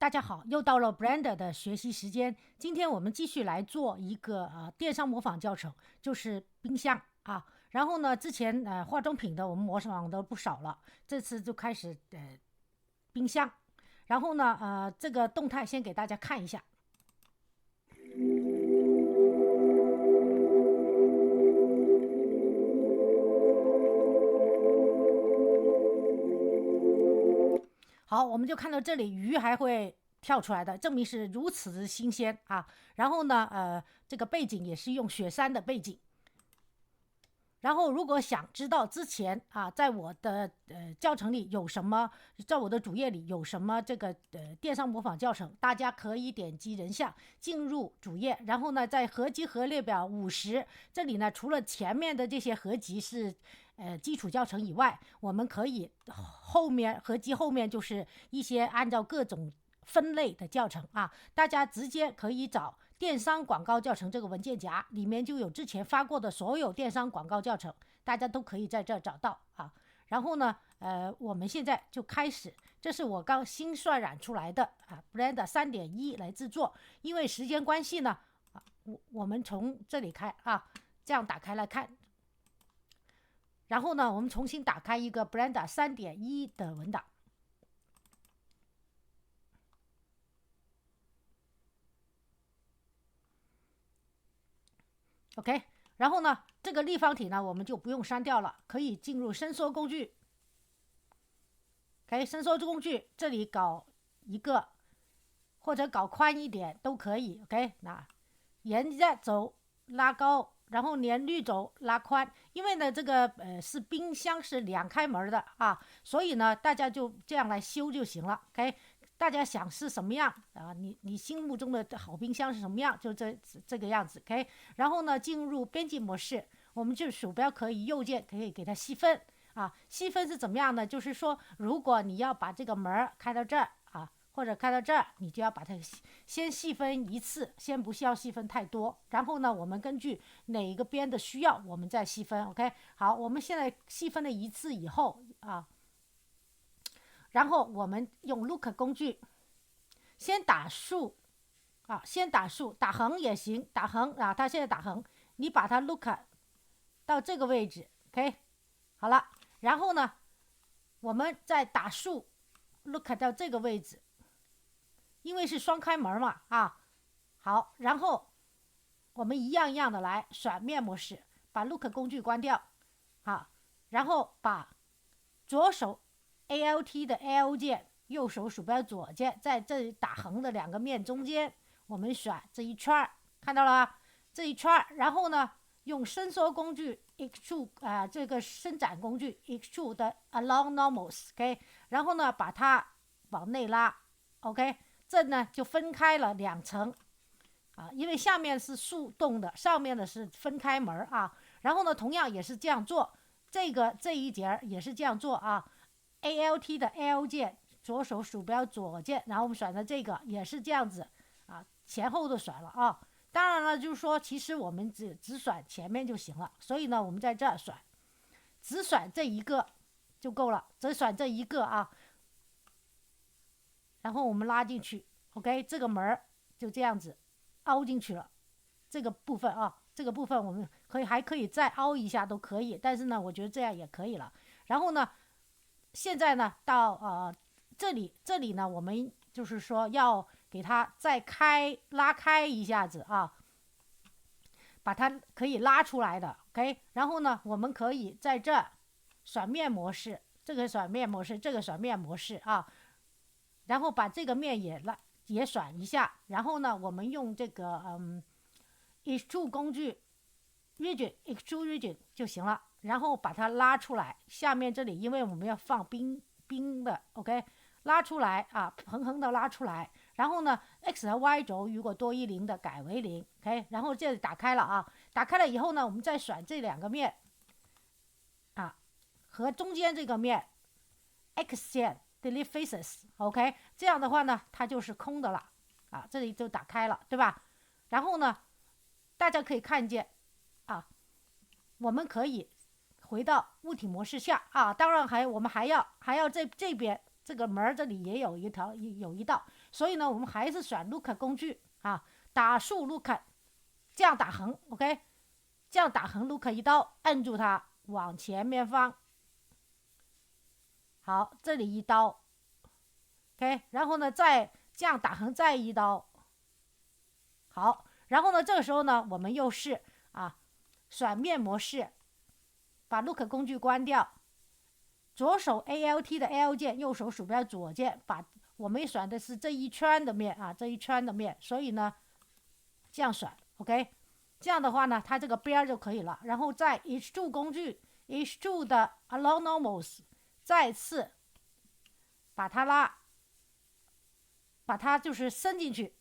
大家好，又到了 Brenda 的学习时间。今天我们继续来做一个电商模仿教程，就是冰箱啊。然后呢，之前化妆品的我们模仿的不少了，这次就开始冰箱。然后呢这个动态先给大家看一下。好，我们就看到这里鱼还会跳出来的，证明是如此的新鲜啊。然后呢这个背景也是用雪山的背景。然后如果想知道之前在我的教程里有什么，在我的主页里有什么这个电商模仿教程，大家可以点击人像进入主页，然后呢在合集合列表50这里呢，除了前面的这些合集是基础教程以外，我们可以后面合集后面就是一些按照各种分类的教程啊，大家直接可以找电商广告教程这个文件夹，里面就有之前发过的所有电商广告教程，大家都可以在这找到啊。然后呢我们现在就开始，这是我刚新渲染出来的Blender 3.1来制作。因为时间关系呢我们从这里开这样打开来看。然后呢我们重新打开一个 Blender 3.1的文档。OK， 然后呢这个立方体呢我们就不用删掉了，可以进入伸缩工具。OK， 伸缩工具这里搞一个，或者搞宽一点都可以。OK， 那沿着轴拉高，然后连绿轴拉宽。因为呢这个是冰箱是两开门的所以呢大家就这样来修就行了。OK，大家想是什么样你心目中的好冰箱是什么样，就这个样子。OK， 然后呢进入编辑模式，我们就鼠标可以右键可以给它细分细分是怎么样呢？就是说如果你要把这个门开到这儿或者开到这儿，你就要把它先细分一次，先不需要细分太多。然后呢我们根据哪一个边的需要我们再细分。 OK， 好，我们现在细分了一次以后然后我们用 look 工具先打竖先打竖，打横也行，打横它现在打横，你把它 look 到这个位置。 OK， 好了，然后呢我们再打竖 look 到这个位置，因为是双开门嘛好，然后我们一样一样的来甩面模式，把 look 工具关掉然后把左手 ALT 的 L 键，右手鼠标左键，在这里打横的两个面中间，我们甩这一圈，看到了这一圈。然后呢用伸缩工具 extrude 这个伸展工具 extrude 的 along normals。 OK， 然后呢把它往内拉。 OK， 这呢就分开了两层因为下面是速动的，上面的是分开门然后呢同样也是这样做，这一节也是这样做ALT 的 L 键，左手鼠标左键，然后我们选的这个也是这样子前后都甩了当然了，就是说其实我们只甩前面就行了，所以呢我们在这儿甩，只甩这一个就够了，只甩这一个然后我们拉进去。 OK， 这个门就这样子凹进去了，这个部分这个部分我们还可以再凹一下都可以，但是呢我觉得这样也可以了。然后呢现在呢到这里呢我们就是说要给它再拉开一下子把它可以拉出来的。 OK， 然后呢我们可以在这甩面模式，这个甩面模式，这个甩面模式然后把这个面也甩一下。然后呢我们用这个extrude 工具 extrude region 就行了，然后把它拉出来。下面这里因为我们要放冰的 OK， 拉出来横横的拉出来。然后呢 X 和 Y 轴如果多于0的改为0。 OK， 然后这里打开了打开了以后呢我们再甩这两个面和中间这个面 X 线 delete faces。 OK， 这样的话呢它就是空的了这里就打开了，对吧？然后呢大家可以看见我们可以回到物体模式下当然我们还要这边这个门这里也有一道，所以呢，我们还是选 look 工具啊，打竖 look， 这样打横 ，OK， 这样打横 look 一刀，按住它往前面放，好，这里一刀 ，OK， 然后呢再这样打横再一刀，好，然后呢这个时候呢我们又是选面模式，把 look 工具关掉。左手 ALT 的 L 键，右手鼠标左键，把我们选的是这一圈的面这一圈的面，所以呢，这样选 ，OK， 这样的话呢，它这个边就可以了。然后在 Extrude 工具 Extrude 的 Along Normals， 再次把它就是伸进去，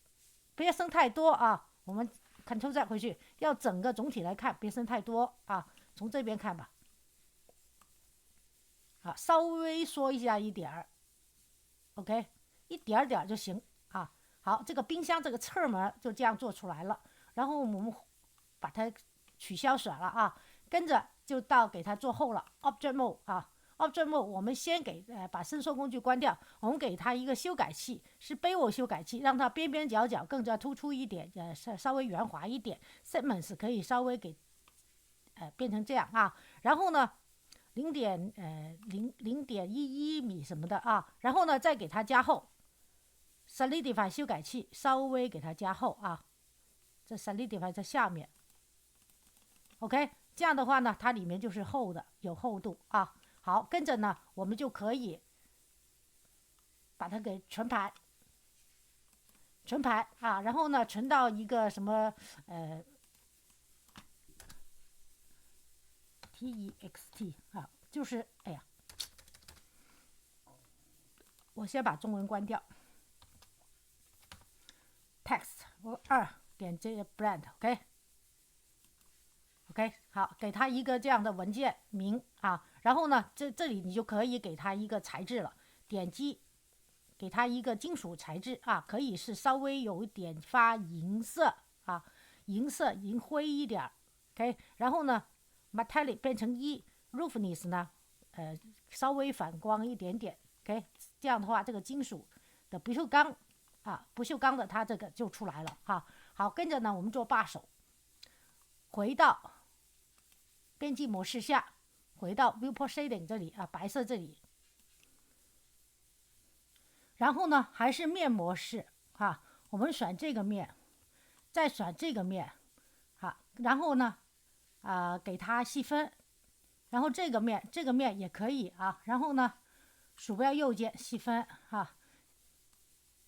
别伸太多啊。我们 Ctrl 再回去，要整个总体来看，别伸太多啊。从这边看吧。稍微缩一下一点儿 ，OK， 一点点就行啊。好，这个冰箱这个侧门就这样做出来了。然后我们把它取消选了啊，跟着就到给它做后了 ，Object Mode。Object Mode 我们先把伸缩工具关掉，我们给它一个修改器，是 Bevel 修改器，让它边边角角更加突出一点，稍微圆滑一点 ，Segments 可以稍微给变成这样啊。然后呢0.11米什么的啊，然后呢再给它加厚 ，Solidify 修改器稍微给它加厚啊，这 Solidify 在下面 ，OK， 这样的话呢，它里面就是厚的，有厚度啊。好，跟着呢，我们就可以把它给存盘啊，然后呢存到一个什么TEXT 啊，就是哎呀，我先把中文关掉 ，text 我2.jbrand OK， 好，给它一个这样的文件名啊，然后呢，这里你就可以给它一个材质了，点击给它一个金属材质啊，可以是稍微有一点发银色啊，银灰一点 ，OK， 然后呢 ，metallic 变成1，roughness 呢，稍微反光一点点 ，OK， 这样的话，这个金属的不锈钢的它这个就出来了哈。好，跟着呢，我们做把手，回到编辑模式下，回到 Viewport Shading 这里白色这里，然后呢还是面模式我们选这个面，再选这个面然后呢给它细分，然后这个面也可以然后呢鼠标右键细分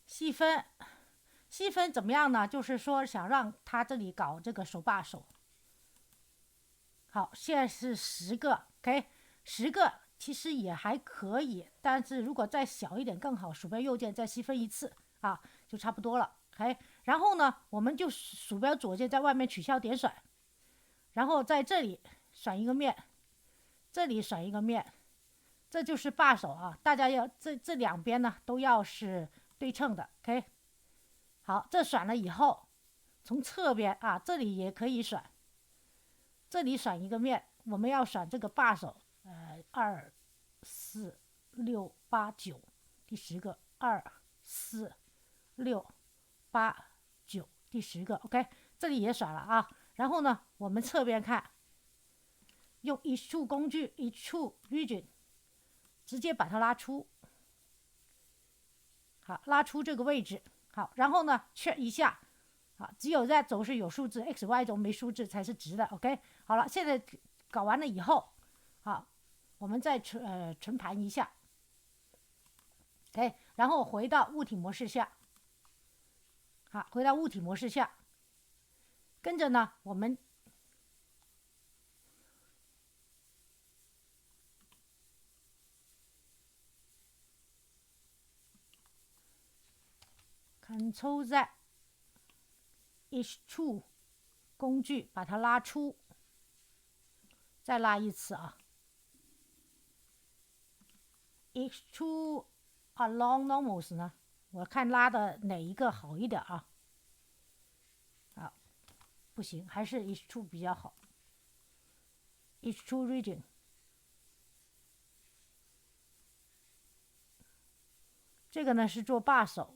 细分怎么样呢？就是说想让它这里搞这个手把手。好，现在是10个 ，OK， 10个其实也还可以，但是如果再小一点更好。鼠标右键再细分一次就差不多了 ，OK。然后呢，我们就鼠标左键在外面取消点选，然后在这里选一个面，这里选一个面，这就是把手大家要这两边呢都要是对称的 ，OK。好，这选了以后，从侧边这里也可以选。这里选一个面，我们要选这个把手，2、4、6、8、9，第10个，2、4、6、8、9，第10个 ，OK， 这里也选了然后呢，我们侧边看，用Extrude工具 Extrude Region， 直接把它拉出，好，拉出这个位置，好，然后呢，check一下。只有在轴是有数字 ，XY 轴没数字才是直的 ，OK。好了，现在搞完了以后，我们再存盘一下 ，OK， 然后回到物体模式下，回到物体模式下，跟着呢，我们Ctrl Z Extrude 工具把它拉出，再拉一次Extrude Along Normals 呢，我看拉的哪一个好一点不行，还是 Extrude 比较好。Extrude Region 这个呢是做把手，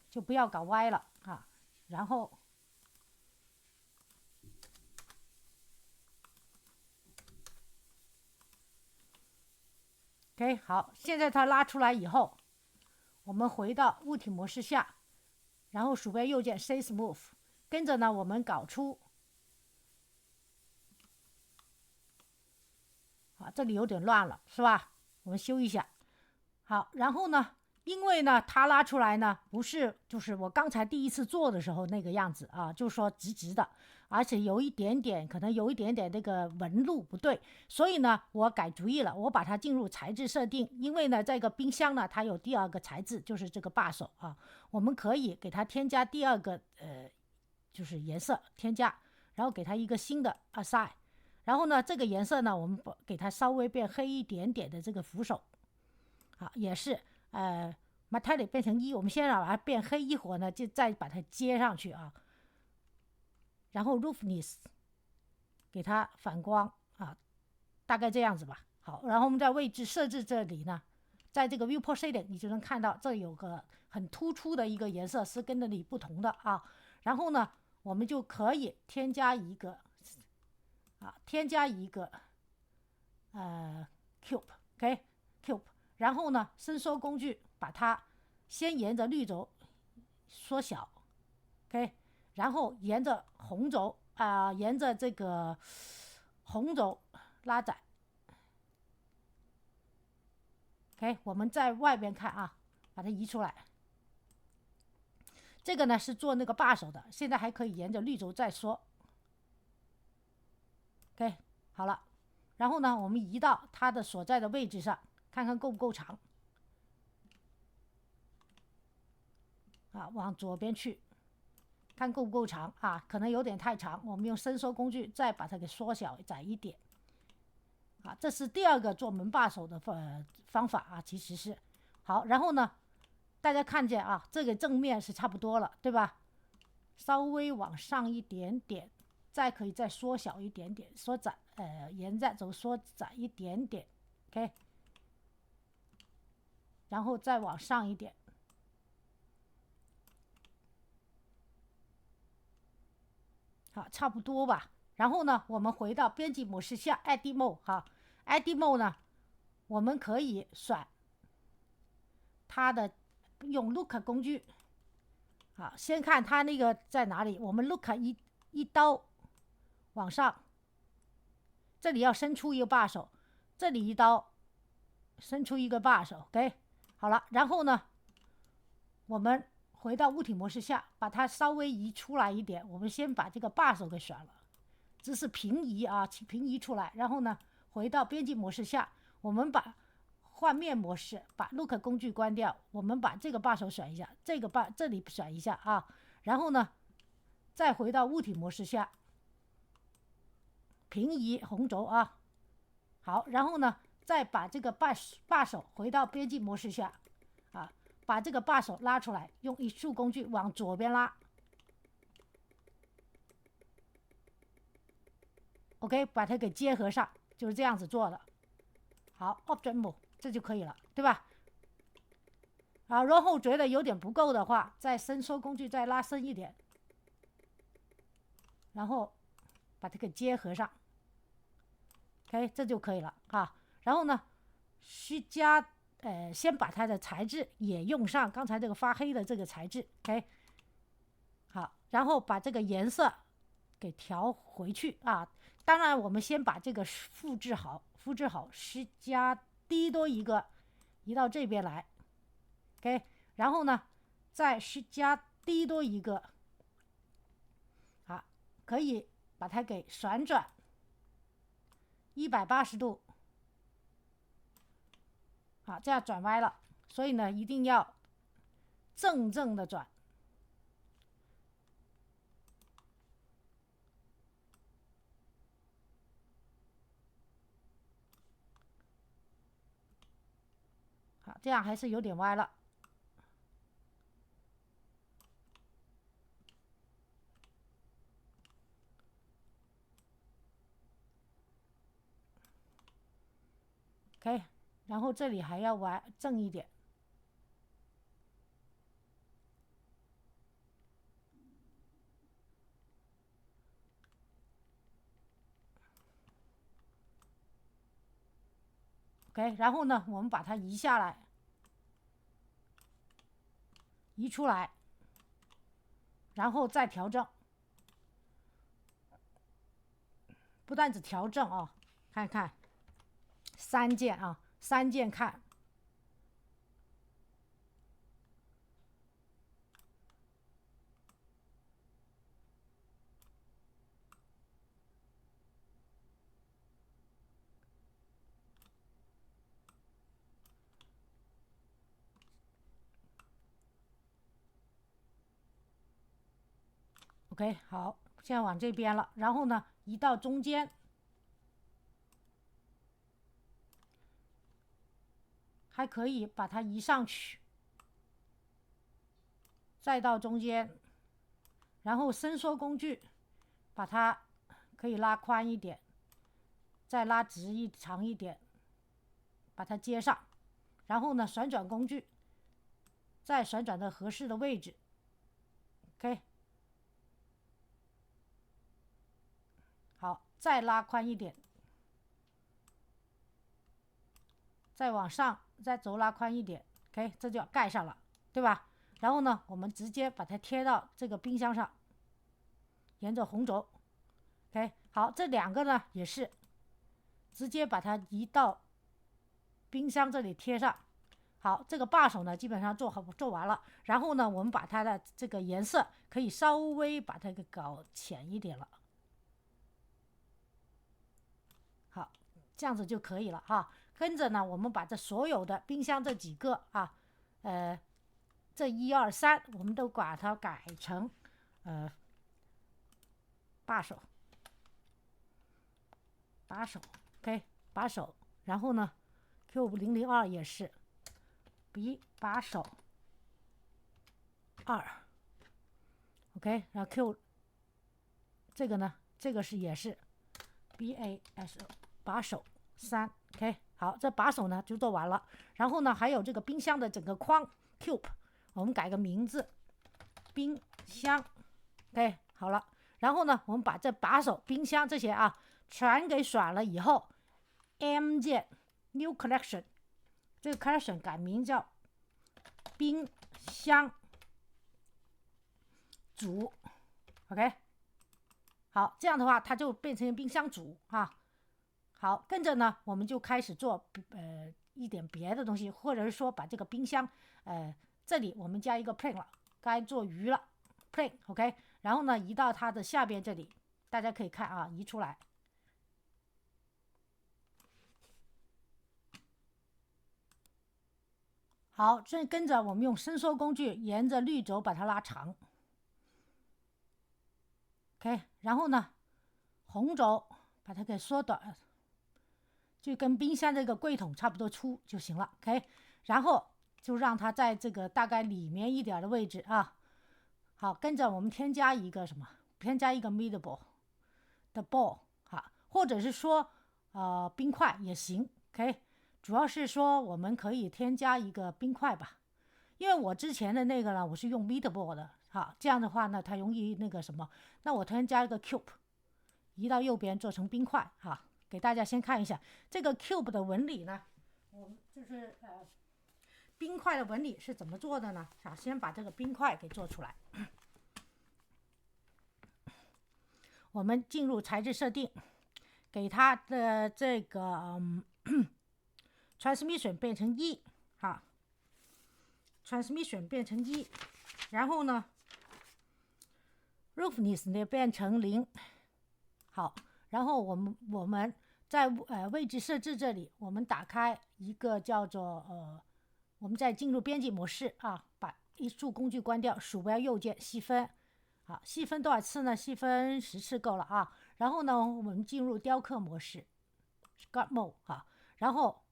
就不要搞歪了啊。然后，OK， 好，现在它拉出来以后，我们回到物体模式下，然后鼠标右键 Say Smooth， 跟着呢我们搞出，啊，这里有点乱了，是吧？我们修一下。好，然后呢，因为呢它拉出来呢不是就是我刚才第一次做的时候那个样子啊，就是说直直的，而且有一点点可能有一点点那个纹路不对，所以呢我改主意了，我把它进入材质设定，因为呢这个冰箱呢它有第二个材质，就是这个把手啊，我们可以给它添加第二个就是颜色添加，然后给它一个新的 assign， 然后呢这个颜色呢我们给它稍微变黑一点点的这个扶手。好，也是metallic 变成1，我们先把它变黑，一会儿呢就再把它接上去啊。然后 roughness 给它反光啊，大概这样子吧。好，然后我们在位置设置这里呢，在这个 viewport setting 你就能看到这有个很突出的一个颜色是跟着你不同的啊。然后呢，我们就可以添加一个cube，OK， cube。然后呢，伸缩工具把它先沿着绿轴缩小 ，OK， 然后沿着红轴沿着这个红轴拉窄 ，OK， 我们在外边看啊，把它移出来。这个呢是做那个把手的，现在还可以沿着绿轴再缩 ，OK， 好了。然后呢，我们移到它的所在的位置上，看看够不够长。啊，往左边去，看够不够长啊？可能有点太长，我们用伸缩工具再把它给缩小窄一点。啊，这是第二个做门把手的方法啊，其实是好。然后呢，大家看见啊，这个正面是差不多了，对吧？稍微往上一点点，再可以再缩小一点点，缩窄，沿着轴缩窄一点点 ，OK， 然后再往上一点。好，差不多吧。然后呢，我们回到编辑模式下 Edit Mode 哈 ，Edit Mode 呢，我们可以选它的用 Look 工具。好，先看它那个在哪里，我们 Look 一刀往上，这里要伸出一个把手，这里一刀伸出一个把手 ，OK， 好了。然后呢，我们回到物体模式下，把它稍微移出来一点，我们先把这个把手给选了。这是平移啊，平移出来，然后呢，回到编辑模式下，我们把换面模式，把 Look 工具关掉，我们把这个把手选一下，这里选一下啊，然后呢，再回到物体模式下，平移红轴啊，好，然后呢，再把这个把手回到编辑模式下啊，把这个把手拉出来，用移速工具往左边拉。OK， 把它给结合上，就是这样子做的。好 ，Object Move 这就可以了，对吧？啊，然后觉得有点不够的话，再伸缩工具再拉伸一点，然后把它给结合上。OK， 这就可以了啊。然后呢，先把它的材质也用上，刚才这个发黑的这个材质 ，OK， 好，然后把这个颜色给调回去啊。当然，我们先把这个复制好+D 多一个，移到这边来 ，OK， 然后呢，再+D 多一个，好，可以把它给旋转180度。好，这样转歪了，所以呢，一定要正的转。好，这样还是有点歪了。OK，然后这里还要正一点。OK， 然后呢，我们把它移下来，移出来，然后再调整，不但只调整啊，看看3键啊，3键看。OK， 好，现在往这边了，然后呢，移到中间，还可以把它移上去，再到中间，然后伸缩工具把它可以拉宽一点，再拉长一点，把它接上，然后呢，旋转工具再旋转到合适的位置。OK， 好，再拉宽一点，再往上，再轴拉宽一点。OK， 这就要盖上了，对吧？然后呢，我们直接把它贴到这个冰箱上，沿着红轴。OK， 好，这2个呢也是直接把它移到冰箱这里贴上。好，这个把手呢基本上做完了，然后呢，我们把它的这个颜色可以稍微把它给搞浅一点了。好，这样子就可以了哈。跟着呢，我们把这所有的冰箱这几个啊，这1、2、3，我们都把它改成把手，OK， 把手，然后呢 ，Q002 也是 B 把手2 ，OK， 然后 Q 这个呢，这个也是 BAS 把手3 ，OK， 好，这把手呢就做完了。然后呢，还有这个冰箱的整个框 Cube， 我们改个名字，冰箱 ，OK， 好了。然后呢，我们把这把手、冰箱这些啊全给选了以后 ，M 键 New Collection， 这个 collection 改名叫冰箱组 ，OK， 好，这样的话它就变成冰箱组啊。好，跟着呢，我们就开始做一点别的东西，或者是说把这个冰箱这里我们加一个 plane 了，该做鱼了 plane OK， 然后呢移到它的下边这里，大家可以看啊，移出来。好，这跟着我们用伸缩工具沿着绿轴把它拉长 OK， 然后呢红轴把它给缩短，就跟冰箱这个柜桶差不多粗就行了 OK， 然后就让它在这个大概里面一点的位置啊。好，跟着我们添加一个什么？添加一个 meatball 的 ball 哈，或者是说冰块也行 OK， 主要是说我们可以添加一个冰块吧，因为我之前的那个呢我是用 meatball 的，好，这样的话呢它容易那个什么，那我添加一个 cube， 移到右边做成冰块哈。给大家先看一下这个 cube 的纹理呢，我们就是冰块的纹理是怎么做的呢？好，先把这个冰块给做出来。我们进入材质设定，给它的这个transmission 变成1，好 ，transmission 变成1，然后呢 roughness 呢变成0，好，然后我们在位置设置这里，我们打开一个叫做我们再进入编辑模式啊，把一束工具关掉，鼠标右键细分，好，细分多少次呢？细分10次够了啊。然后呢，我们进入雕刻模式 ，Sculpt Mode 啊，然后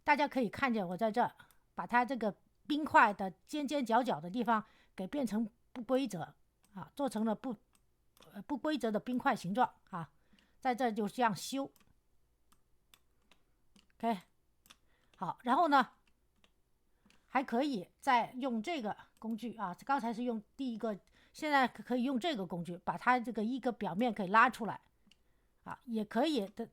大家可以看见我在这把它这个冰块的尖尖角角的地方给变成不规则啊，做成了不规则的冰块形状啊，在这就这样修 ，OK。好，然后呢，还可以再用这个工具啊，刚才是用第一个，现在可以用这个工具把它这个一个表面给拉出来啊，也可以的，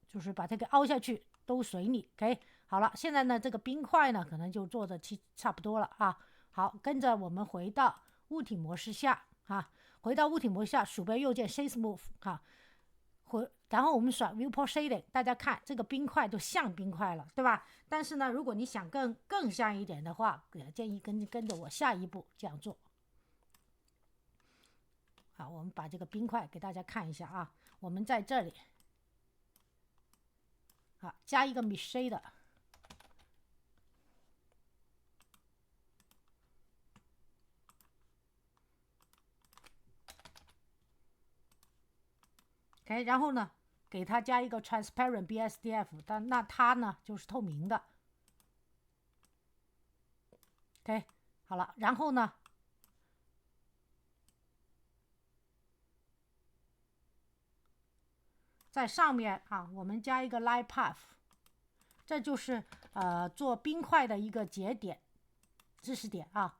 就是把它给凹下去，都随你。OK， 好了，现在呢这个冰块呢可能就做的差不多了啊。好，跟着我们回到物体模式下啊，回到物体模式下，鼠标右键 Shape Move 啊，然后我们选 Viewport Shading， 大家看这个冰块就像冰块了，对吧？但是呢，如果你想更像一点的话，建议跟着我下一步这样做。好，我们把这个冰块给大家看一下啊，我们在这里啊加一个 Mesh Shader。OK， 然后呢，给它加一个 Transparent BSDF， 那它呢就是透明的。OK， 好了，然后呢，在上面啊，我们加一个 Light Path， 这就是做冰块的一个节点知识点啊。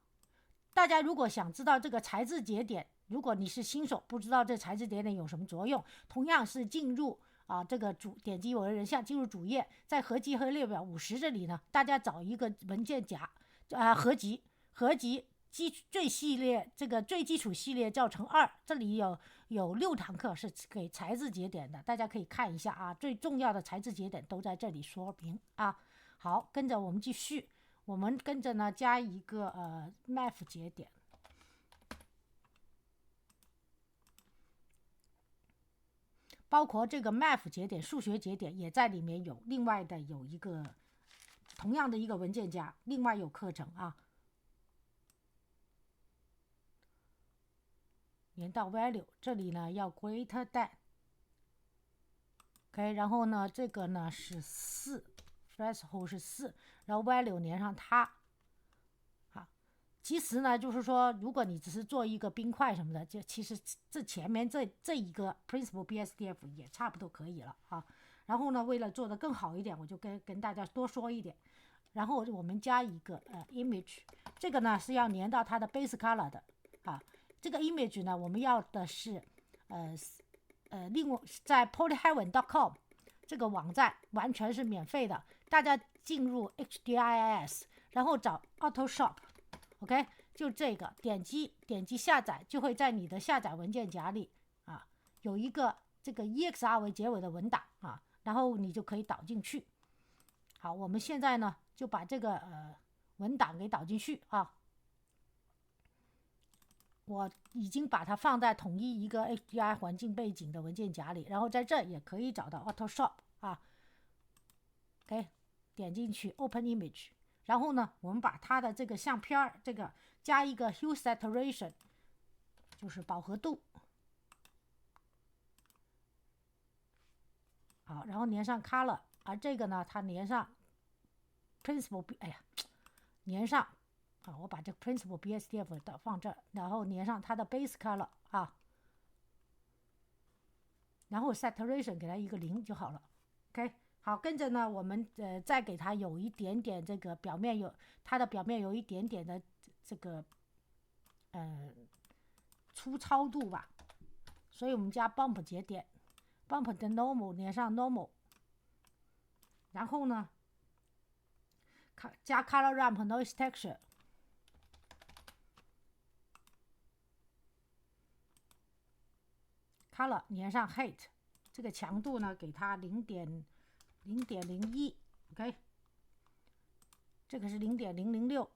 大家如果想知道这个材质节点，如果你是新手，不知道这材质节点有什么作用，同样是进入这个点击我的人像，进入主页，在合集和列表50这里呢，大家找一个文件夹合集最系列这个最基础系列教程2，这里有6堂课是给材质节点的，大家可以看一下啊，最重要的材质节点都在这里说明啊。好，跟着我们继续，我们跟着呢加一个Math 节点。包括这个 Math 节点、数学节点也在里面有，另外的有一个同样的一个文件夹，另外有课程啊。连到 value 这里呢要 greater than， OK， 然后呢这个呢是4， threshold 是4，然后 value 连上它。其实呢，就是说，如果你只是做一个冰块什么的，就其实这前面这一个 Principal BSDF 也差不多可以了啊。然后呢，为了做得更好一点，我就跟大家多说一点。然后我们加一个image， 这个呢是要连到它的 base color 的啊。这个 image 呢，我们要的是另外在 polyheaven.com 这个网站完全是免费的，大家进入 HDIS， 然后找 Photoshop。OK， 就这个点击下载，就会在你的下载文件夹里啊有一个这个 EXR 为结尾的文档啊，然后你就可以导进去。好，我们现在呢就把这个文档给导进去啊。我已经把它放在统一一个 HDRI 环境背景的文件夹里，然后在这也可以找到 Photoshop 啊。OK， 点进去 Open Image。然后呢，我们把它的这个相片这个加一个 Hue Saturation， 就是饱和度。好，然后连上 Color， 而这个呢，它连上 Principal， 连上我把这个 Principal BSDF 的放这，然后连上它的 Base Color 啊，然后 Saturation 给它一个0就好了。OK。好，跟着呢，我们再给它有一点点这个它的表面有一点点的这个粗糙度吧，所以我们加 Bump 节点 ，Bump 的 Normal 连上 Normal， 然后呢加 Color Ramp Noise Texture， Color 连上 Height， 这个强度呢给它0.01 OK， 这个是0.006，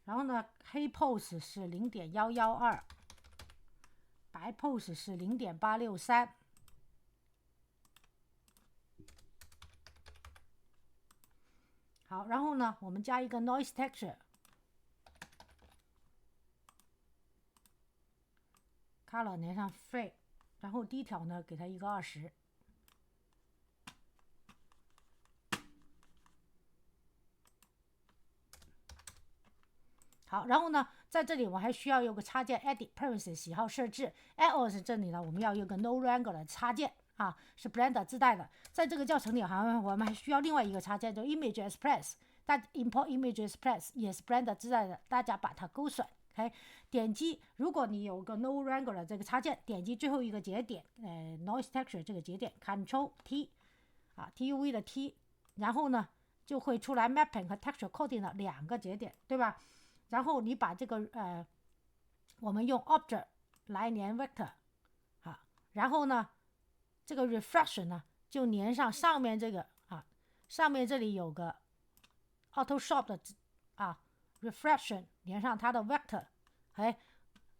然后呢黑 pose 是0.112， 白 pose 是0.863。好，然后呢我们加一个 noise texture， color 连上 fade， 然后低调呢给它一个20。好，然后呢在这里我还需要有个插件 Edit Preferences 喜好设置 Add-ons 这里呢我们要有个 No Wrangler 的插件啊，是 Blender 自带的。在这个教程里，好像我们还需要另外一个插件，叫 Image Express。但 Import Image Express 也是 Blender 自带的，大家把它勾选。OK， 点击，如果你有个 No Wrangler 这个插件，点击最后一个节点，Noise Texture 这个节点 ，Ctrl T， TUV 的 T， 然后呢就会出来 Mapping 和 Texture Coding 的2个节点，对吧？然后你把这个我们用 Object 来连 Vector， 然后呢这个 Reflection 呢就连上面这个上面这里有个 Photoshop 的Reflection 连上它的 Vector，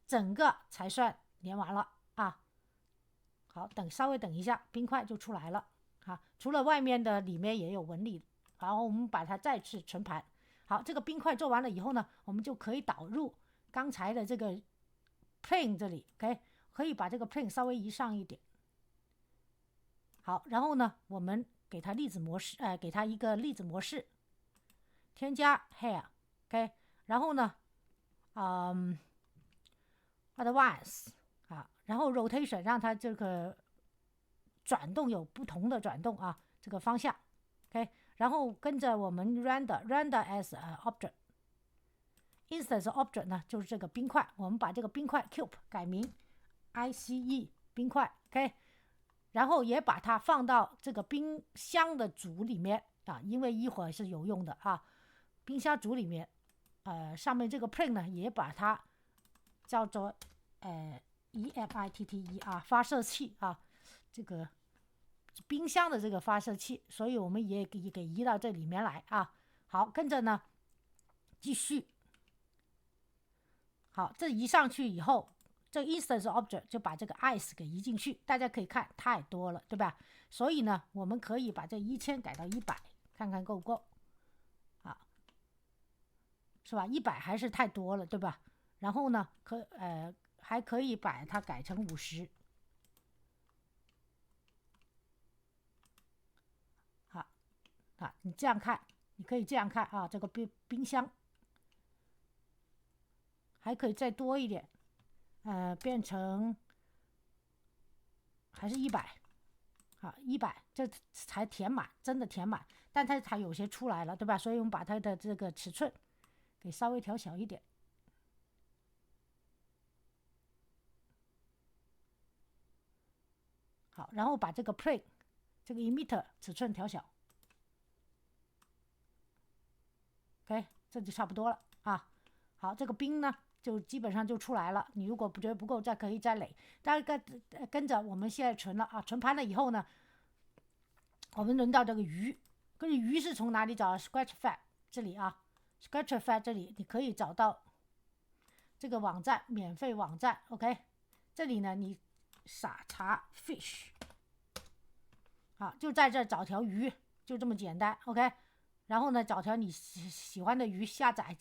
整个才算连完了好，稍微等一下，冰块就出来了除了外面的，里面也有纹理。然后我们把它再次存盘。好，这个冰块做完了以后呢，我们就可以导入刚才的这个 plane 这里 ，OK， 可以把这个 plane 稍微移上一点。好，然后呢，我们给它粒子模式，给它一个粒子模式，添加 hair，OK， 然后呢，advance 然后 rotation 让它这个转动有不同的转动这个方向 ，OK， 然后跟着我们 render as object instance object 呢就是这个冰块，我们把这个冰块 cube 改名 ICE 冰块 ，OK， 然后也把它放到这个冰箱的组里面因为一会儿是有用的冰箱组里面上面这个 plane 呢也把它叫做EFITTE 发射器这个冰箱的这个发射器，所以我们也给移到这里面来好，跟着呢继续。好，这移上去以后，这 instance object 就把这个 ice 给移进去，大家可以看太多了，对吧？所以呢，我们可以把这1000改到100，看看够不够是吧？100还是太多了，对吧？然后呢，还可以把它改成50。你这样看，你可以这样看这个冰箱还可以再多一点，变成还是100，100这才填满，真的填满，但它有些出来了，对吧？所以我们把它的这个尺寸给稍微调小一点。好，然后把这个 plane 这个 emitter 尺寸调小。OK， 这就差不多了好，这个冰呢就基本上就出来了。你如果觉得不够，可以再垒。大家跟着我们现在存了存盘了以后呢，我们轮到这个鱼。这个鱼是从哪里找？Sketchfab 这里Sketchfab 这里你可以找到这个网站，免费网站。OK， 这里呢你查 fish， 就在这找条鱼，就这么简单。OK。然后呢，找条你喜欢的鱼下载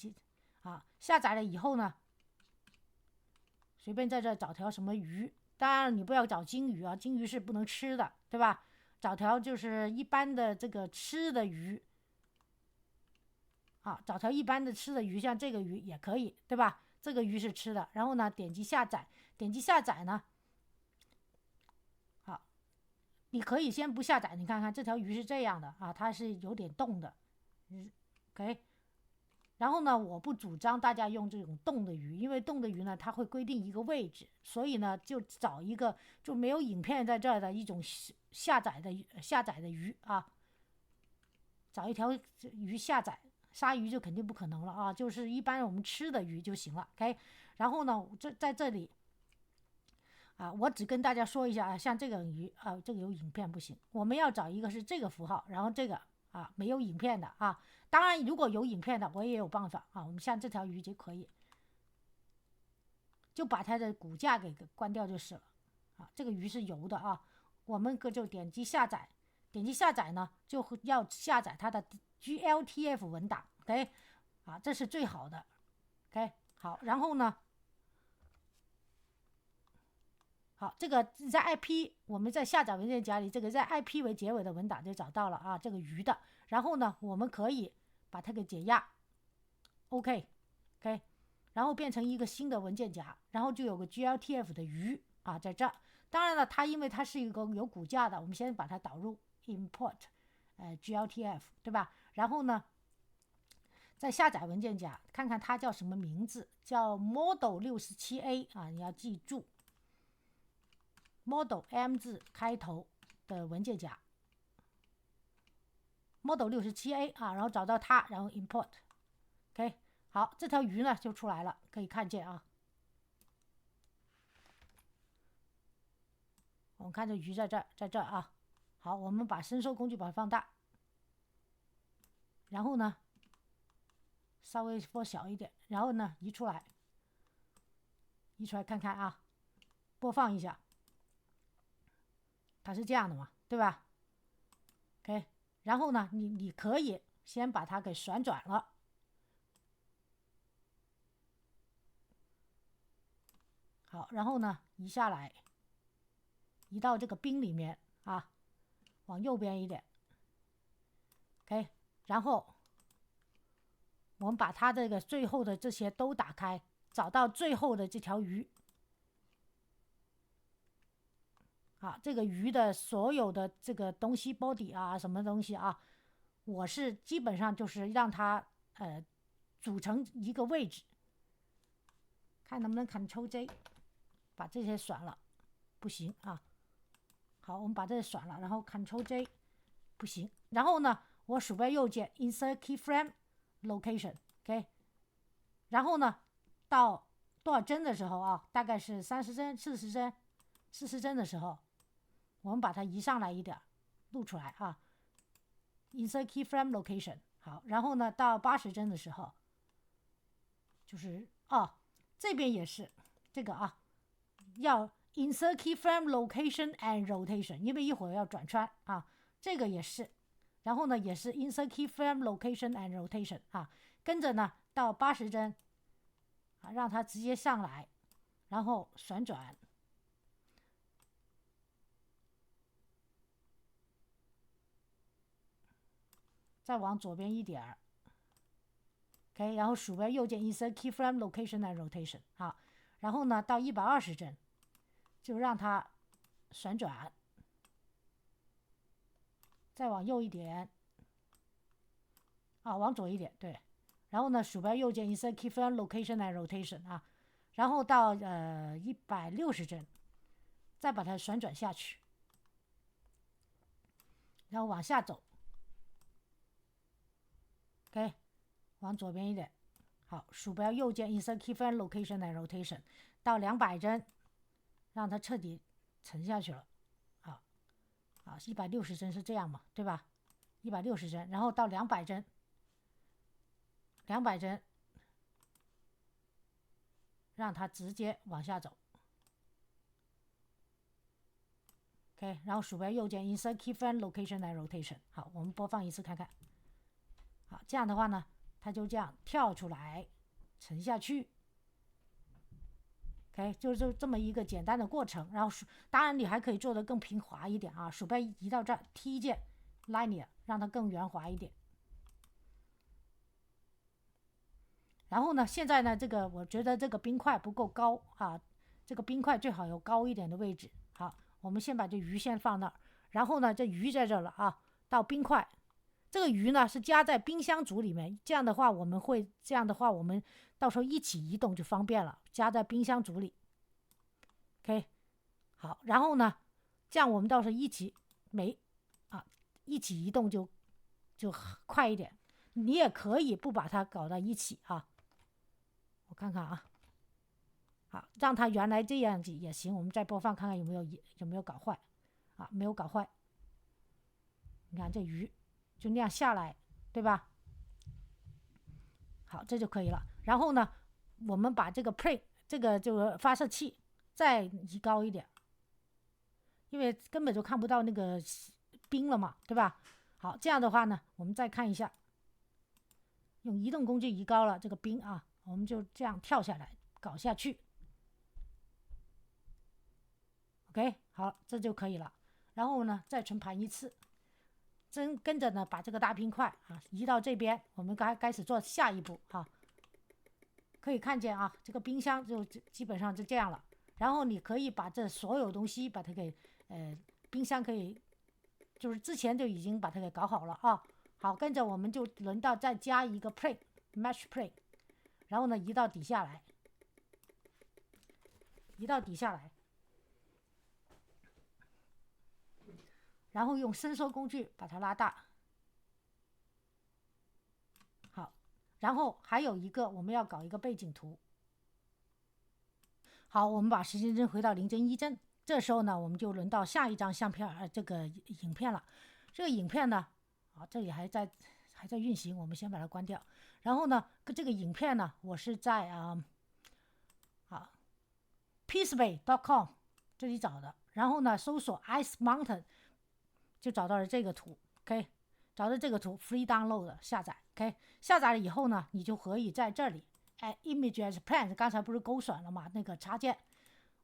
下载了以后呢，随便在这找条什么鱼，当然你不要找金鱼金鱼是不能吃的，对吧？找条就是一般的这个吃的鱼找条一般的吃的鱼，像这个鱼也可以，对吧？这个鱼是吃的。然后呢，点击下载，点击下载呢，你可以先不下载，你看看这条鱼是这样的它是有点动的。OK， 然后呢，我不主张大家用这种动的鱼，因为动的鱼呢，它会规定一个位置，所以呢，就找一个就没有影片在这儿的一种下载的鱼找一条鱼下载。鲨鱼就肯定不可能了就是一般我们吃的鱼就行了。OK， 然后呢，在这里我只跟大家说一下像这个鱼这个有影片不行，我们要找一个是这个符号，然后这个。没有影片的当然如果有影片的我也有办法我们像这条鱼就可以，就把它的骨架给关掉就是了这个鱼是游的我们就点击下载，点击下载呢就要下载它的 GLTF 文档。 OK， 这是最好的。 OK， 好，然后呢好，这个在 IP 我们在下载文件夹里，这个在 IP 为结尾的文档就找到了这个鱼的。然后呢，我们可以把它给解压 ，OK， 然后变成一个新的文件夹，然后就有个 GLTF 的鱼在这，当然了，它因为它是一个有骨架的，我们先把它导入 import GLTF， 对吧？然后呢，在下载文件夹看看它叫什么名字，叫 model67A 啊，你要记住 model M 字开头的文件夹 model67A 啊，然后找到它，然后 import。OK， 好，这条鱼呢就出来了，可以看见啊。我们看这鱼在这儿，在这儿啊。好，我们把伸缩工具把它放大，然后呢，稍微缩小一点，然后呢移出来，移出来看看啊，播放一下，它是这样的嘛，对吧 ？OK， 然后呢，你可以先把它给旋转了，好，然后呢移下来，移到这个冰里面啊，往右边一点 ，OK， 然后我们把它这个最后的这些都打开，找到最后的这条鱼。啊，这个鱼的所有的这个东西 body 啊，什么东西啊，我是基本上就是让它组成一个位置，看能不能 Ctrl J 把这些选了，不行啊。好，我们把这些选了，然后 Ctrl J 不行，然后呢，我鼠标右键 Insert Keyframe Location，OK，然后呢，到多少帧的时候啊，大概是30帧、40帧的时候。我们把它移上来一点，录出来啊。Insert keyframe location， 好，然后呢，到80帧的时候，就是这边也是这个啊，要 insert keyframe location and rotation， 因为一会儿要转圈啊，这个也是。然后呢，也是 insert keyframe location and rotation 啊，跟着呢到80帧啊，让它直接上来，然后旋转。再往左边一点 ，OK， 然后鼠标右键 Insert Keyframe Location and Rotation， 好，然后呢到120帧，就让它旋转，再往右一点，往左一点，对，然后呢鼠标右键 Insert Keyframe Location and Rotation 啊，然后到160帧，再把它旋转下去，然后往下走。OK， 往左边一点，好，鼠标右键 Insert Keyframe Location and Rotation， 到200帧，让它彻底沉下去了，啊，160帧是这样嘛，对吧？160帧，然后到200帧，200帧，让它直接往下走。OK， 然后鼠标右键 Insert Keyframe Location and Rotation， 好，我们播放一次看看。好，这样的话呢，它就这样跳出来，沉下去。OK， 就是这么一个简单的过程。然后当然你还可以做得更平滑一点啊，鼠标移到这儿 T 键 Linear， 让它更圆滑一点。然后呢，现在呢，这个我觉得这个冰块不够高啊，这个冰块最好有高一点的位置。好，我们先把这鱼先放那儿，然后呢，这鱼在这儿了啊，到冰块。这个鱼呢是夹在冰箱组里面，这样的话我们到时候一起移动就方便了，夹在冰箱组里。OK， 好，然后呢，这样我们到时候一起移动就快一点。你也可以不把它搞到一起啊，我看看啊，好，让它原来这样子也行。我们再播放看看有没有搞坏啊？没有搞坏。你看这鱼。就那样下来，对吧？好，这就可以了。然后呢，我们把这个 pre 这个就是发射器再移高一点，因为根本就看不到那个冰了嘛，对吧？好，这样的话呢，我们再看一下，用移动工具移高了这个冰啊，我们就这样跳下来搞下去。OK， 好，这就可以了。然后呢，再存盘一次。跟着呢，把这个大冰块移到这边，我们开始做下一步啊。可以看见啊，这个冰箱就基本上就这样了。然后你可以把这所有东西把它给冰箱可以就是之前就已经把它给搞好了啊。好，跟着我们就轮到再加一个 plane mesh plane， 然后呢移到底下来，然后用伸缩工具把它拉大。好，然后还有一个我们要搞一个背景图。好，我们把时间针回到0帧1帧，这时候呢我们就轮到下一张相片这个影片了。这个影片呢这里还在运行，我们先把它关掉。然后呢这个影片呢我是在pixabay.com 这里找的，然后呢搜索 Ice Mountain 就找到了这个图。 OK， 找到这个图 free download 下载。 OK， 下载了以后呢你就可以在这里image as planned， 刚才不是勾选了吗？那个插件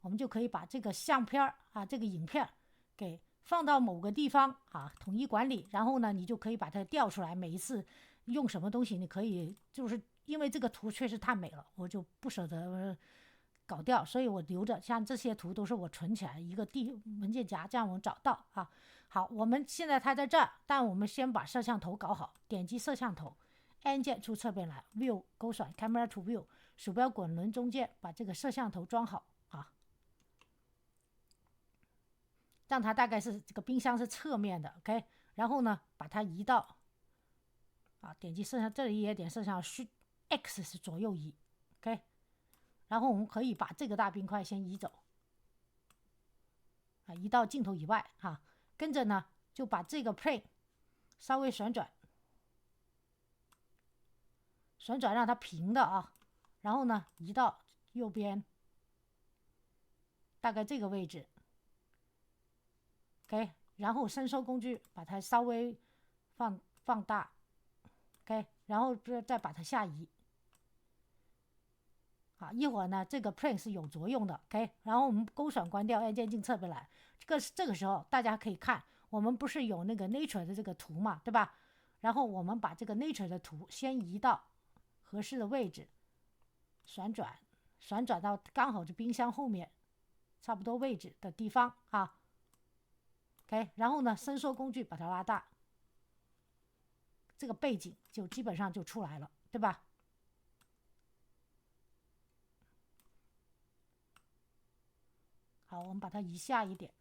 我们就可以把这个相片这个影片给放到某个地方统一管理，然后呢你就可以把它调出来，每一次用什么东西你可以，就是因为这个图确实太美了，我就不舍得搞掉，所以我留着。像这些图都是我存起来一个文件夹，这样我们找到好，我们现在它在这儿，但我们先把摄像头搞好，点击摄像头，按键出侧边来 View 勾选 Camera to View， 鼠标滚轮中间把这个摄像头装好让它大概是这个冰箱是侧面的。 OK， 然后呢把它移到点击摄像，这里也点摄像 X 是左右移。 OK， 然后我们可以把这个大冰块先移走移到镜头以外跟着呢就把这个 plane 稍微旋转让它平的然后呢移到右边大概这个位置。 OK， 然后伸缩工具把它稍微放大。 OK， 然后再把它下移。一会儿呢这个 plane 是有作用的。 OK， 然后我们勾选关掉，按键进侧边来。这个时候大家可以看，我们不是有那个 nature 的这个图嘛，对吧？然后我们把这个 nature 的图先移到合适的位置，旋转到刚好是冰箱后面差不多位置的地方OK， 然后呢伸缩工具把它拉大，这个背景就基本上就出来了，对吧？好，我们把它移下一点，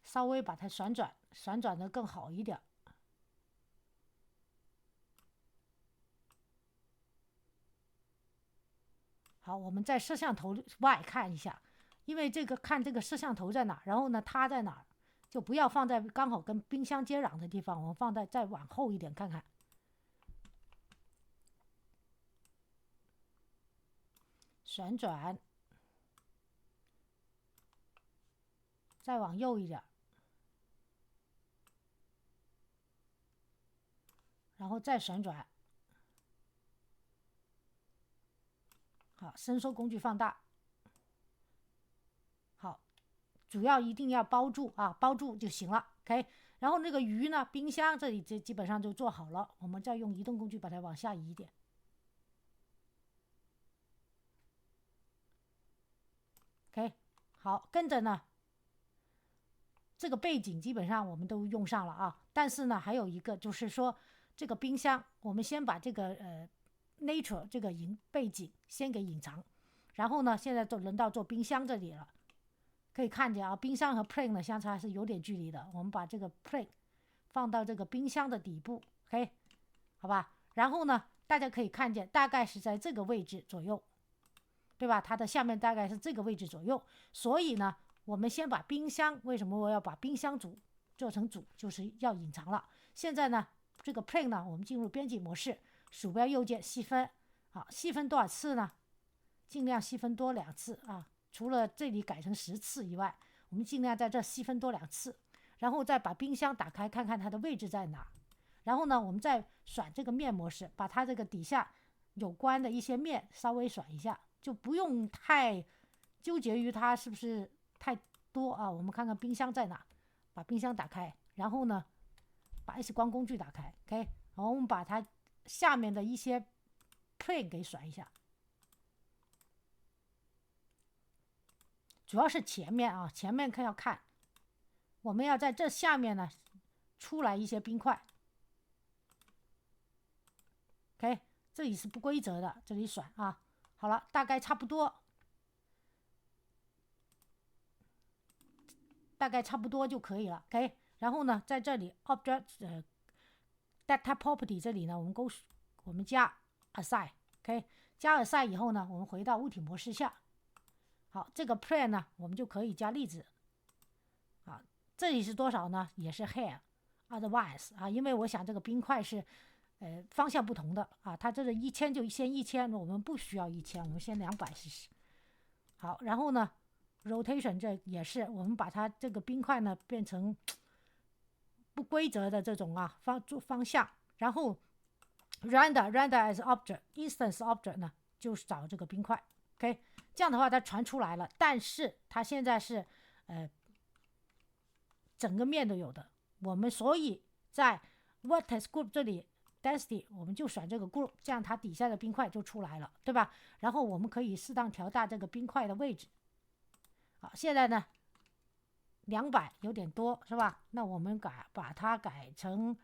稍微把它旋转的更好一点。好，我们在摄像头外看一下，因为看这个摄像头在哪，然后呢它在哪，就不要放在刚好跟冰箱接壤的地方，我们放在再往后一点看看。旋转，再往右一点，然后再旋转。好，伸缩工具放大。好，主要一定要包住包住就行了。 OK， 然后那个鱼呢，冰箱这里基本上就做好了，我们再用移动工具把它往下移一点。OK， 好，跟着呢这个背景基本上我们都用上了但是呢还有一个就是说这个冰箱我们先把这个nature 这个背景先给隐藏，然后呢现在就轮到做冰箱这里了。可以看见冰箱和 plane 的相差是有点距离的，我们把这个 plane 放到这个冰箱的底部。 OK， 好吧，然后呢大家可以看见大概是在这个位置左右，对吧？它的下面大概是这个位置左右，所以呢我们先把冰箱，为什么我要把冰箱组做成组，就是要隐藏了。现在呢这个 plane 呢我们进入编辑模式，鼠标右键细分。好，细分多少次呢？尽量细分多2次除了这里改成10次以外，我们尽量在这细分多2次，然后再把冰箱打开看看它的位置在哪。然后呢我们再选这个面模式，把它这个底下有关的一些面稍微选一下，就不用太纠结于它是不是太多我们看看冰箱在哪，把冰箱打开，然后呢把 X 光工具打开。 OK， 然后我们把它下面的一些 plane 给甩一下，主要是前面啊，前面要看，我们要在这下面呢出来一些冰块。OK， 这里是不规则的，这里甩啊。好了，大概差不多，就可以了。OK， 然后呢，在这里 Object Data Property 这里呢，我们加 Assign。OK， 加 Assign 以后呢，我们回到物体模式下。好，这个 Plane 呢，我们就可以加粒子。啊，这里是多少呢？也是 Here Otherwise 啊，因为我想这个冰块是方向不同的啊，它这个1000就先1000，我们不需要1000，我们先200试试。好，然后呢 Rotation 这也是我们把它这个冰块呢变成不规则的这种啊方向，然后 Render as Object Instance Object 呢就是找这个冰块。OK， 这样的话它传出来了，但是它现在是整个面都有的，我们所以在 Vertex Group 这里 Density 我们就选这个 Group， 这样它底下的冰块就出来了，对吧？然后我们可以适当调大这个冰块的位置。好，现在呢200有点多是吧？那我们把它改成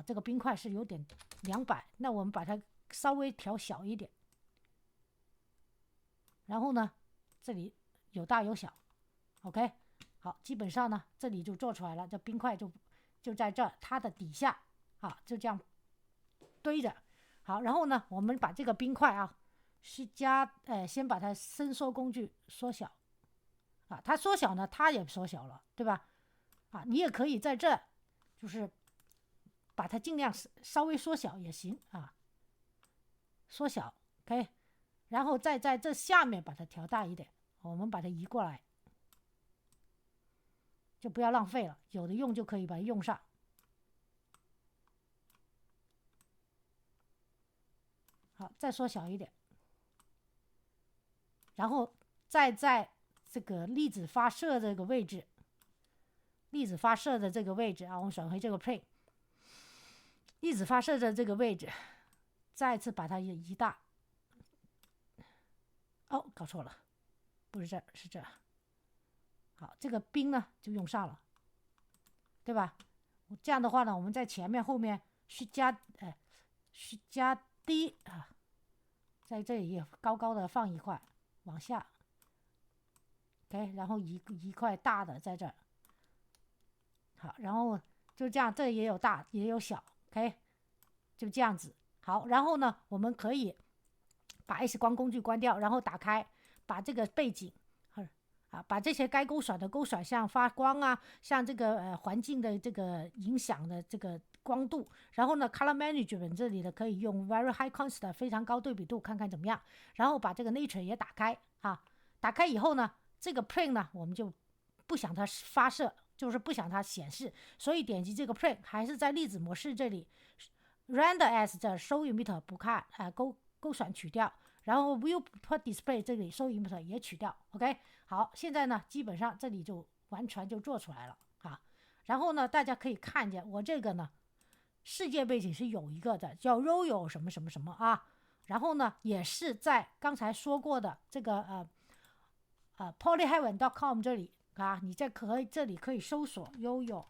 这个冰块是有点200，那我们把它稍微调小一点。然后呢，这里有大有小 ，OK， 好，基本上呢，这里就做出来了，这冰块就在这它的底下啊，就这样堆着。好，然后呢，我们把这个冰块啊，是先把它伸缩工具缩小啊，它缩小呢，它也缩小了，对吧？啊，你也可以在这就是把它尽量稍微缩小也行啊，缩小 ，OK。然后再在这下面把它调大一点，我们把它移过来，就不要浪费了，有的用就可以把它用上。好，再缩小一点，然后再在这个粒子发射这个位置，啊，我们选回这个 Plane， 粒子发射的这个位置，再次把它移大。哦，搞错了，不是这，是这。好，这个冰呢就用上了，对吧？这样的话呢，我们在前面后面是加低啊，在这里也高高的放一块，往下 ，OK， 然后一块大的在这儿。好，然后就这样，这也有大也有小 ，OK， 就这样子。好，然后呢，我们可以把 X 光工具关掉，然后打开，把这个背景把这些该勾甩的勾甩，像发光啊，像这个环境的这个影响的这个光度，然后呢 Color Management 这里的可以用 Very High Contrast 非常高对比度，看看怎么样。然后把这个 Nature 也打开啊，打开以后呢，这个 Plane 呢我们就不想它发射，就是不想它显示，所以点击这个 Plane 还是在粒子模式这里 Render as 这 Show Emitter 不看勾选取掉，然后 Viewport Display 这里 Show Emitter 也取掉 ，OK。好，现在呢基本上这里就完全就做出来了啊。然后呢，大家可以看见我这个呢世界背景是有一个的，叫 Royal 什么什么什么啊。然后呢，也是在刚才说过的这个polyheaven.com 这里啊，你这里可以搜索 Royal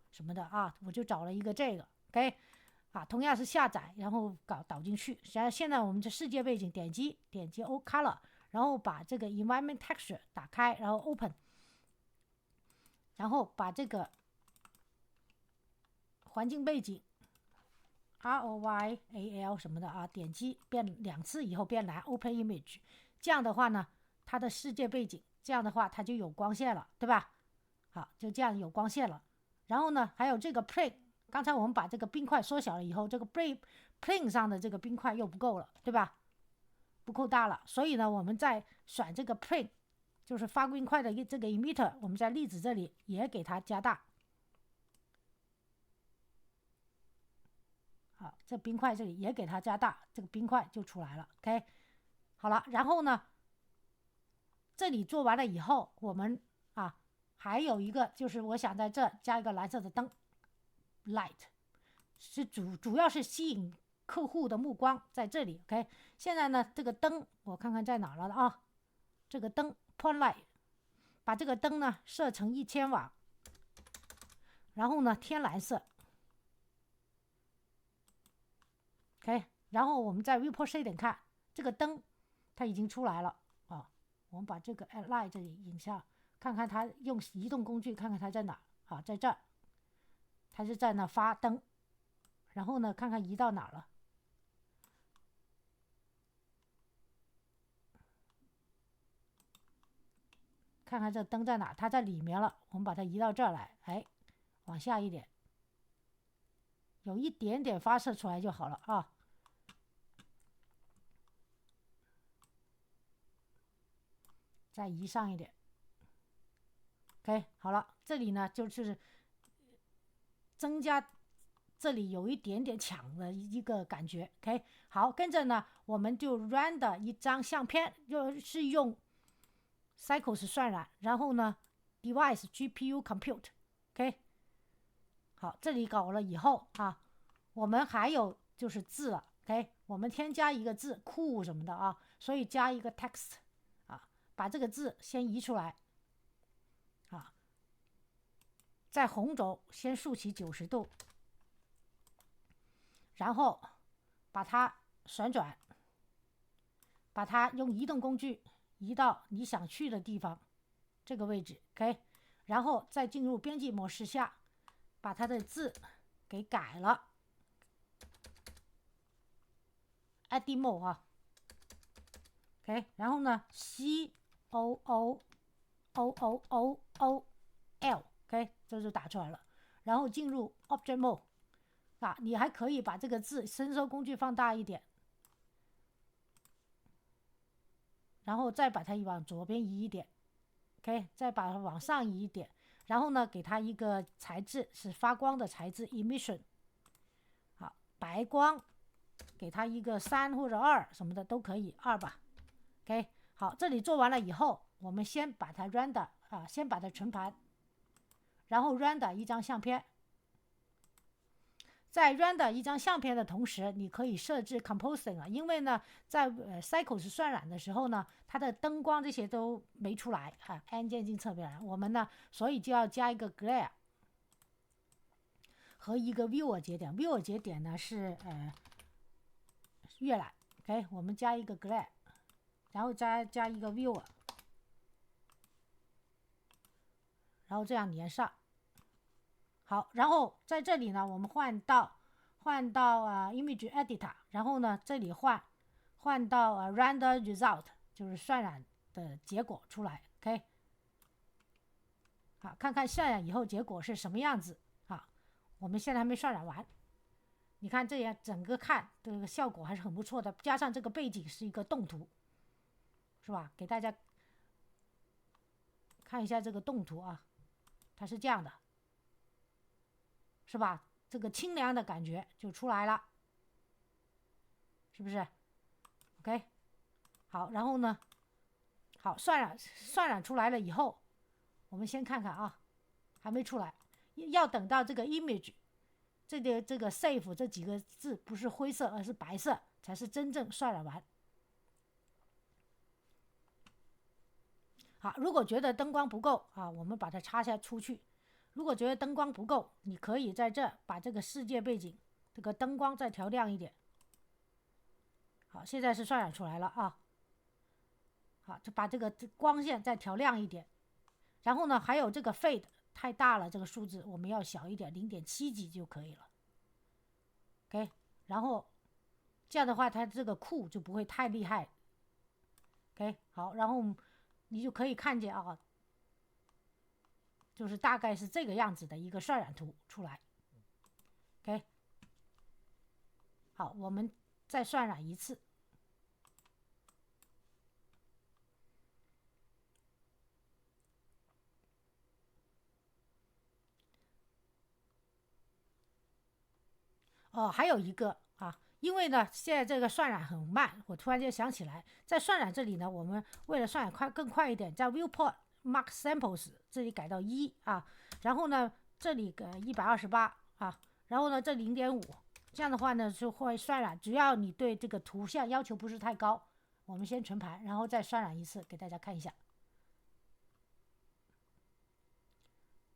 什么的啊，我就找了一个这个 ，OK。啊，同样是下载，然后导进去。现在我们这世界背景点击 O Color， 然后把这个 Environment Texture 打开，然后 Open， 然后把这个环境背景 ROYAL 什么的啊，点击变2次以后变蓝 Open Image， 这样的话呢，它的世界背景，这样的话它就有光线了，对吧？好，就这样有光线了。然后呢，还有这个 Plane。刚才我们把这个冰块缩小了以后，这个 plane 上的这个冰块又不够了，对吧？不够大了，所以呢，我们再选这个 plane， 就是发冰块的这个 emitter， 我们在粒子这里也给它加大。好，这冰块这里也给它加大，这个冰块就出来了。OK， 好了，然后呢，这里做完了以后，我们还有一个就是我想在这加一个蓝色的灯。Light 是主要是吸引客户的目光在这里。OK， 现在呢，这个灯我看看在哪了啊？这个灯 point light， 把这个灯呢设成1000瓦，然后呢天蓝色。OK， 然后我们在 viewport shading 看这个灯，它已经出来了啊。我们把这个 add light 这里影下，看看它用移动工具，看看它在哪啊？在这儿，它是在那发灯。然后呢，看看移到哪了。看看这灯在哪，它在里面了。我们把它移到这儿来，哎，往下一点，有一点点发射出来就好了啊。再移上一点。OK， 好了，这里呢就是增加，这里有一点点抢的一个感觉。OK， 好，跟着呢我们就 render 一张相片，就是用 Cycles 渲染，然后呢 device GPU compute。OK， 好，这里搞了以后啊，我们还有就是字了。OK， 我们添加一个字cool什么的啊，所以加一个 text 啊，把这个字先移出来啊，在红轴先竖起90度，然后把它旋转，把它用移动工具移到你想去的地方这个位置。 OK， 然后再进入编辑模式下，把它的字给改了 edit mode 啊。 OK， 然后呢 COOOOOL OK， 这就打出来了。然后进入 Object Mode 啊，你还可以把这个字伸缩工具放大一点，然后再把它往左边移一点。OK， 再把它往上移一点，然后呢给它一个材质是发光的材质 emission， 好，白光给它一个3或者2什么的都可以，2吧。 OK， 好，这里做完了以后，我们先把它 render 啊，先把它存盘，然后 render 一张相片。在 render 一张相片的同时，你可以设置 composing 了，因为呢，在Cycles 渲染的时候呢，它的灯光这些都没出来啊，按键镜侧面，我们呢，所以就要加一个 glare 和一个 viewer 节点。viewer 节点呢是阅览 ，OK， 我们加一个 glare， 然后加一个 viewer， 然后这样连上。好，然后在这里呢，我们换到image editor， 然后呢，这里换到render result， 就是渲染的结果出来。OK， 好，看看渲染以后结果是什么样子啊？我们现在还没渲染完，你看这样整个看这个效果还是很不错的，加上这个背景是一个动图，是吧？给大家看一下这个动图啊，它是这样的。是吧？这个清凉的感觉就出来了，是不是 ？OK， 好，然后呢，好，渲染出来了以后，我们先看看啊，还没出来，要等到这个 image 这个 save 这几个字不是灰色而是白色，才是真正渲染完。好，如果觉得灯光不够啊，我们把它插下出去。如果觉得灯光不够，你可以在这把这个世界背景这个灯光再调亮一点。好，现在是渲染出来了啊。好，就把这个光线再调亮一点。然后呢，还有这个 fade 太大了，这个数字我们要小一点，0.7几就可以了。OK， 然后这样的话，它这个酷就不会太厉害。OK， 好，然后你就可以看见啊。就是大概是这个样子的一个渲染图出来 ，OK， 好，我们再渲染一次。哦，还有一个啊，因为呢现在这个渲染很慢，我突然间想起来，在渲染这里呢，我们为了渲染更快一点，在 viewport mark samples 这里改到1啊，然后呢这里128啊，然后呢这0.5，这样的话呢就会渲染，只要你对这个图像要求不是太高，我们先存盘，然后再渲染一次给大家看一下。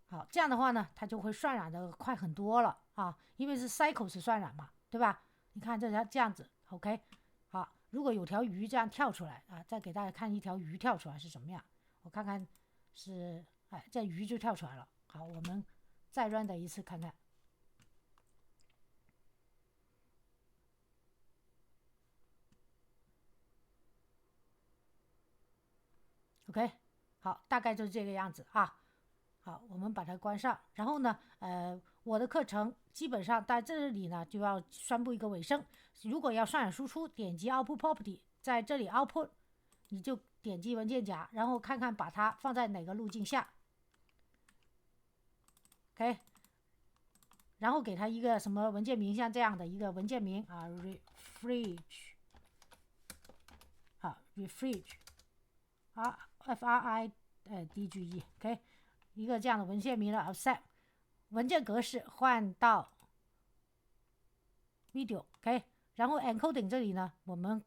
好，这样的话呢它就会渲染的快很多了啊，因为是 cycles 渲染嘛，对吧？你看这样子 OK。 好，如果有条鱼这样跳出来啊，再给大家看一条鱼跳出来是什么样，我看看是，哎，这鱼就跳出来了。好，我们再 render 一次看看。OK， 好，大概就是这个样子啊。好，我们把它关上。然后呢，我的课程基本上在这里呢就要宣布一个尾声。如果要渲染输出，点击 Output Property， 在这里 Output， 你就点击文件夹，然后看看把它放在哪个路径下。OK， 然后给它一个什么文件名，像这样的一个文件名啊 ，refrige 啊 ，refrige 啊 ，FRIDGE，OK， 一个这样的文件名的 offset， 文件格式换到 video，OK， 然后 encoding 这里呢，我们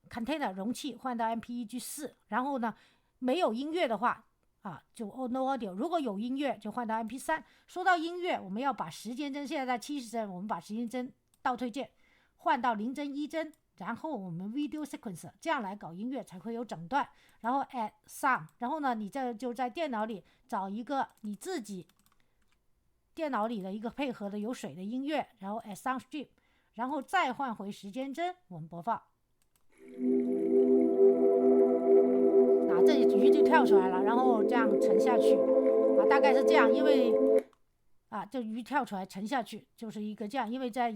container 容器换到 MPEG4， 然后呢，没有音乐的话啊，就 no audio， 如果有音乐就换到 MP3。说到音乐，我们要把时间帧，现在在70帧，我们把时间帧倒推键换到0帧1帧，然后我们 video sequence 这样来搞音乐才会有整段。然后 add some， 然后呢，你就在电脑里找一个你自己电脑里的一个配合的有水的音乐，然后 add sound strip， 然后再换回时间帧，我们播放。这里鱼就跳出来了，然后这样沉下去啊，大概是这样。因为啊，这鱼跳出来沉下去就是一个这样，因为在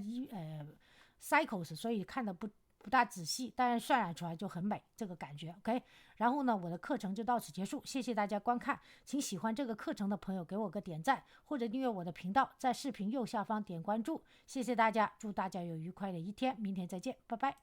cycles， 所以看的不大仔细，但是渲染出来就很美，这个感觉 OK。然后呢，我的课程就到此结束，谢谢大家观看，请喜欢这个课程的朋友给我个点赞或者订阅我的频道，在视频右下方点关注，谢谢大家，祝大家有愉快的一天，明天再见，拜拜。